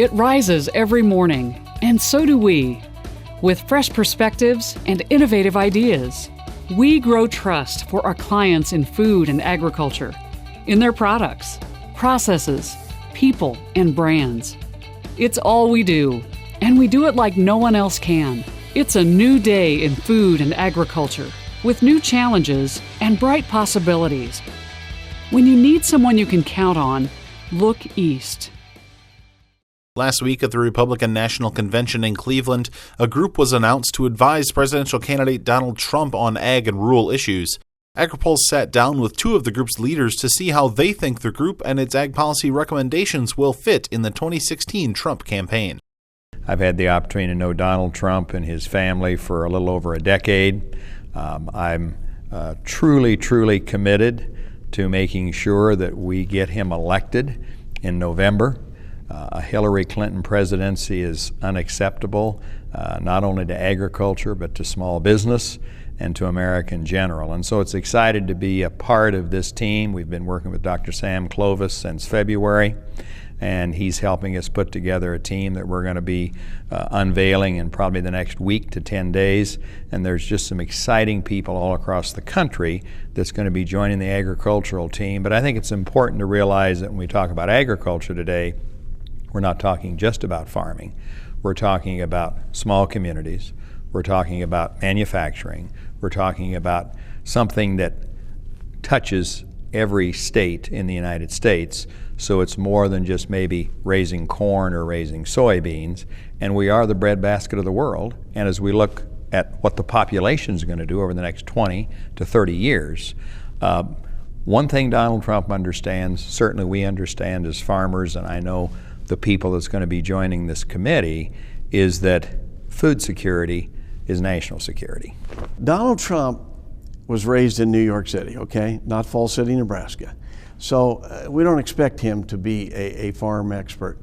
It rises every morning, and so do we. With fresh perspectives and innovative ideas, we grow trust for our clients in food and agriculture, in their products, processes, people, and brands. It's all we do, and we do it like no one else can. It's a new day in food and agriculture, with new challenges and bright possibilities. When you need someone you can count on, look east. Last week at the Republican National Convention in Cleveland, a group was announced to advise presidential candidate Donald Trump on ag and rural issues. Agri-Pulse sat down with two of the group's leaders to see how they think the group and its ag policy recommendations will fit in the 2016 Trump campaign. I've had the opportunity to know Donald Trump and his family for a little over a decade. I'm truly committed to making sure that we get him elected in November. A Hillary Clinton presidency is unacceptable, not only to agriculture, but to small business and to America in general. And so it's excited to be a part of this team. We've been working with Dr. Sam Clovis since February, and he's helping us put together a team that we're going to be unveiling in probably the next week to 10 days. And there's just some exciting people all across the country that's going to be joining the agricultural team. But I think it's important to realize that when we talk about agriculture today, we're not talking just about farming. We're talking about small communities. We're talking about manufacturing. We're talking about something that touches every state in the United States. So it's more than just maybe raising corn or raising soybeans. And we are the breadbasket of the world. And as we look at what the population is going to do over the next 20 to 30 years, one thing Donald Trump understands, certainly we understand as farmers, and I know the people that's going to be joining this committee, is that food security is national security. Donald Trump was raised in New York City, okay? Not Falls City, Nebraska. So we don't expect him to be a farm expert.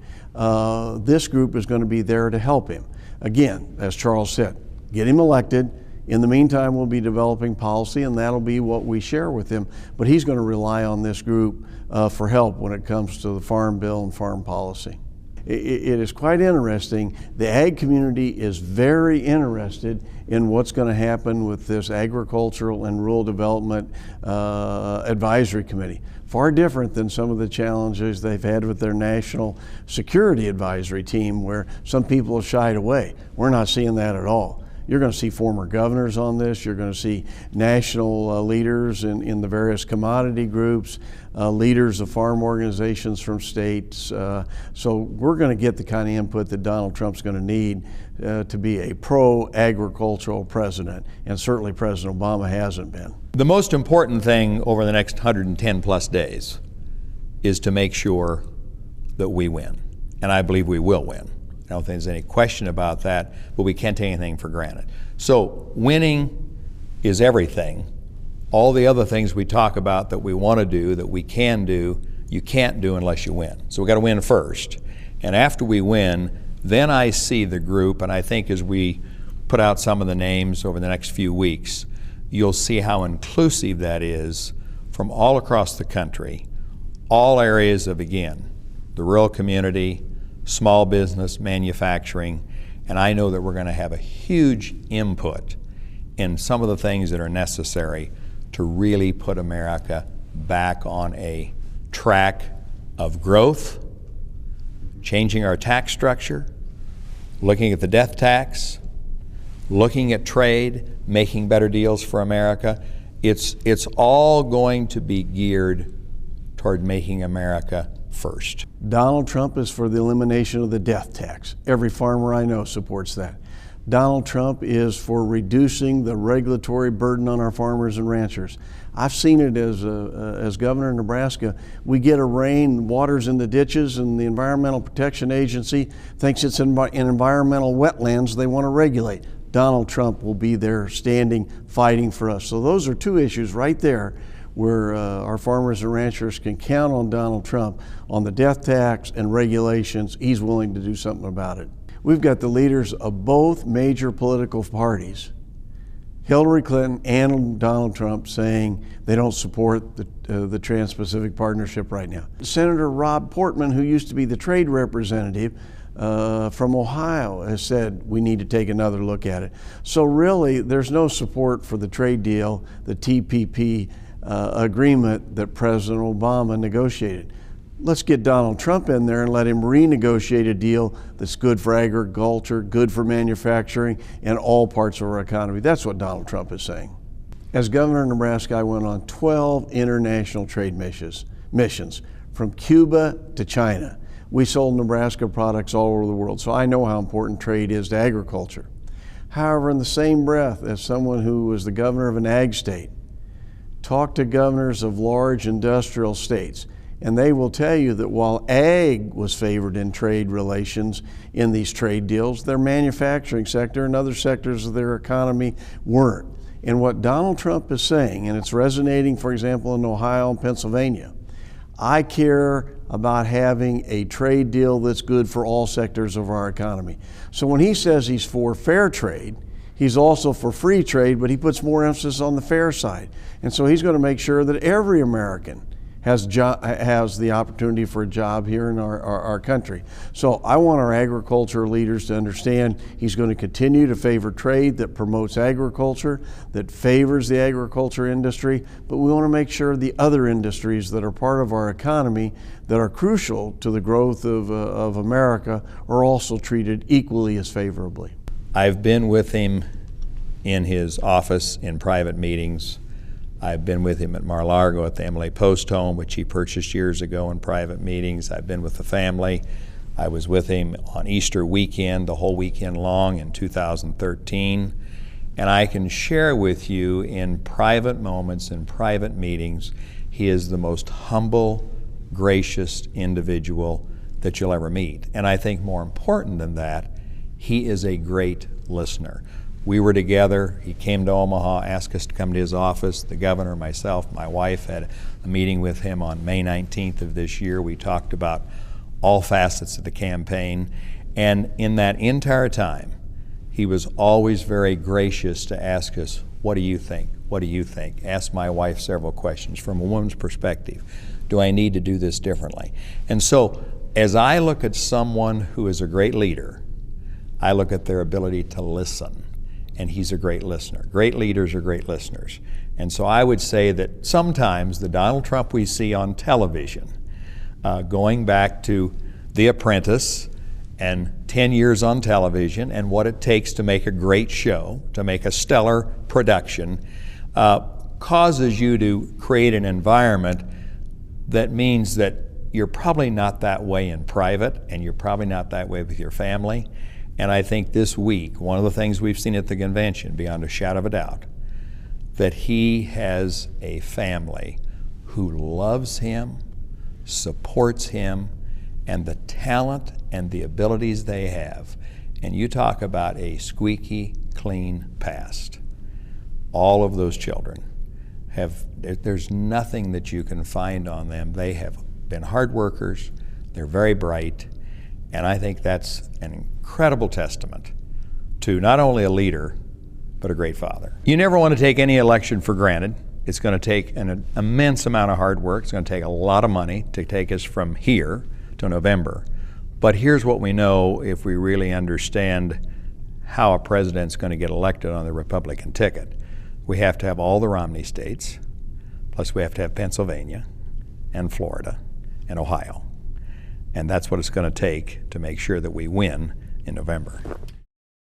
This group is going to be there to help him. Again, as Charles said, get him elected. In the meantime, we'll be developing policy, and that'll be what we share with him. But he's going to rely on this group for help when it comes to the farm bill and farm policy. It is quite interesting. The ag community is very interested in what's going to happen with this Agricultural and Rural Development Advisory Committee. Far different than some of the challenges they've had with their National Security Advisory Team, where some people have shied away. We're not seeing that at all. You're going to see former governors on this. You're going to see national leaders in the various commodity groups, leaders of farm organizations from states. So we're going to get the kind of input that Donald Trump's going to need to be a pro-agricultural president, and certainly President Obama hasn't been. The most important thing over the next 110 plus days is to make sure that we win, and I believe we will win. I don't think there's any question about that, but we can't take anything for granted. So winning is everything. All the other things we talk about that we want to do, that we can do, you can't do unless you win. So we've got to win first. And after we win, then I see the group, and I think as we put out some of the names over the next few weeks, you'll see how inclusive that is from all across the country, all areas of, again, the rural community, small business, manufacturing, and I know that we're going to have a huge input in some of the things that are necessary to really put America back on a track of growth, changing our tax structure, looking at the death tax, looking at trade, making better deals for America. It's all going to be geared toward making America first. Donald Trump is for the elimination of the death tax. Every farmer I know supports that. Donald Trump is for reducing the regulatory burden on our farmers and ranchers. I've seen it as governor of Nebraska. We get a rain, water's in the ditches, and the Environmental Protection Agency thinks it's in environmental wetlands they want to regulate. Donald Trump will be there standing, fighting for us. So those are two issues right there where our farmers and ranchers can count on Donald Trump on the death tax and regulations. He's willing to do something about it. We've got the leaders of both major political parties, Hillary Clinton and Donald Trump, saying they don't support the Trans-Pacific Partnership right now. Senator Rob Portman, who used to be the trade representative from Ohio has said we need to take another look at it. So really, there's no support for the trade deal, the TPP agreement that President Obama negotiated. Let's get Donald Trump in there and let him renegotiate a deal that's good for agriculture, good for manufacturing, and all parts of our economy. That's what Donald Trump is saying. As governor of Nebraska, I went on 12 international trade missions from Cuba to China. We sold Nebraska products all over the world, so I know how important trade is to agriculture. However, in the same breath, as someone who was the governor of an ag state, talked to governors of large industrial states, and they will tell you that while ag was favored in trade relations in these trade deals, their manufacturing sector and other sectors of their economy weren't. And what Donald Trump is saying, and it's resonating, for example, in Ohio and Pennsylvania, I care about having a trade deal that's good for all sectors of our economy. So when he says he's for fair trade, he's also for free trade, but he puts more emphasis on the fair side. And so he's going to make sure that every American has the opportunity for a job here in our country. So I want our agriculture leaders to understand he's going to continue to favor trade that promotes agriculture, that favors the agriculture industry, but we want to make sure the other industries that are part of our economy that are crucial to the growth of America are also treated equally as favorably. I've been with him in his office in private meetings. I've been with him at Mar-a-Lago at the Emily Post home, which he purchased years ago in private meetings. I've been with the family. I was with him on Easter weekend, the whole weekend long in 2013. And I can share with you in private moments, in private meetings, he is the most humble, gracious individual that you'll ever meet. And I think more important than that, he is a great listener. We were together. He came to Omaha, asked us to come to his office. The governor, myself, my wife had a meeting with him on May 19th of this year. We talked about all facets of the campaign. And in that entire time, he was always very gracious to ask us, what do you think? What do you think? Asked my wife several questions from a woman's perspective. Do I need to do this differently? And so as I look at someone who is a great leader, I look at their ability to listen. And he's a great listener. Great leaders are great listeners. And so I would say that sometimes the Donald Trump we see on television, going back to The Apprentice and 10 years on television and what it takes to make a great show, to make a stellar production, causes you to create an environment that means that you're probably not that way in private and you're probably not that way with your family. And I think this week, one of the things we've seen at the convention, beyond a shadow of a doubt, that he has a family who loves him, supports him, and the talent and the abilities they have. And you talk about a squeaky clean past. All of those children there's nothing that you can find on them. They have been hard workers, they're very bright, and I think that's an incredible testament to not only a leader, but a great father. You never want to take any election for granted. It's going to take an immense amount of hard work. It's going to take a lot of money to take us from here to November. But here's what we know if we really understand how a president's going to get elected on the Republican ticket. We have to have all the Romney states, plus we have to have Pennsylvania and Florida and Ohio. And that's what it's going to take to make sure that we win in November.